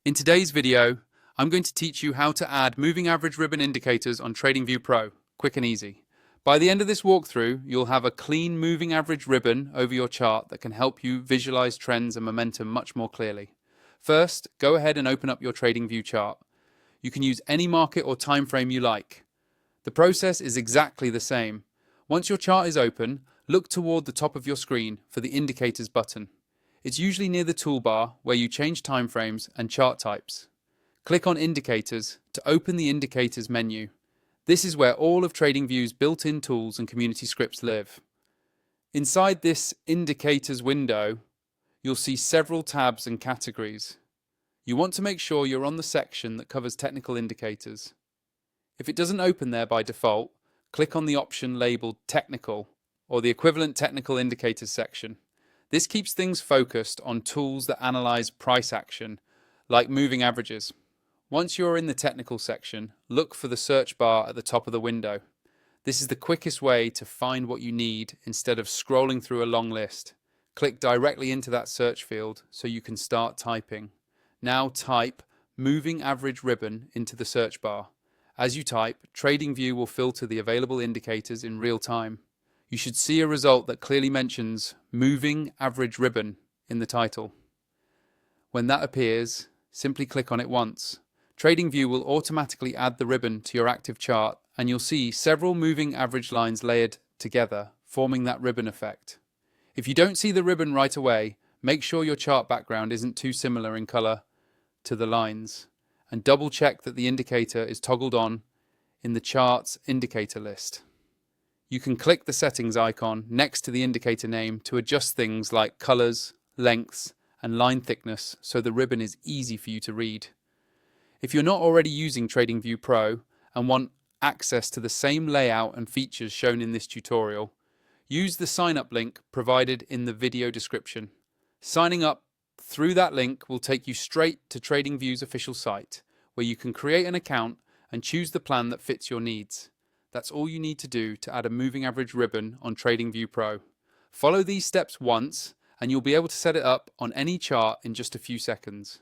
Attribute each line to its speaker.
Speaker 1: In today's video, I'm going to teach you how to add moving average ribbon indicators on TradingView Pro, quick and easy. By the end of this walkthrough, you'll have a clean moving average ribbon over your chart that can help you visualize trends and momentum much more clearly. First, go ahead and open up your TradingView chart. You can use any market or time frame you like. The process is exactly the same. Once your chart is open, look toward the top of your screen for the Indicators button. It's usually near the toolbar where you change timeframes and chart types. Click on Indicators to open the Indicators menu. This is where all of TradingView's built-in tools and community scripts live. Inside this Indicators window, you'll see several tabs and categories. You want to make sure you're on the section that covers technical indicators. If it doesn't open there by default, click on the option labeled Technical or the equivalent Technical Indicators section. This keeps things focused on tools that analyze price action, like moving averages. Once you're in the technical section, look for the search bar at the top of the window. This is the quickest way to find what you need instead of scrolling through a long list. Click directly into that search field so you can start typing. Now type moving average ribbon into the search bar. As you type, TradingView will filter the available indicators in real time. You should see a result that clearly mentions moving average ribbon in the title. When that appears, simply click on it once. TradingView will automatically add the ribbon to your active chart, and you'll see several moving average lines layered together, forming that ribbon effect. If you don't see the ribbon right away, make sure your chart background isn't too similar in color to the lines, and double check that the indicator is toggled on in the chart's indicator list. You can click the settings icon next to the indicator name to adjust things like colors, lengths, and line thickness so the ribbon is easy for you to read. If you're not already using TradingView Pro and want access to the same layout and features shown in this tutorial, use the sign up link provided in the video description. Signing up through that link will take you straight to TradingView's official site, where you can create an account and choose the plan that fits your needs. That's all you need to do to add a moving average ribbon on TradingView Pro. Follow these steps once and you'll be able to set it up on any chart in just a few seconds.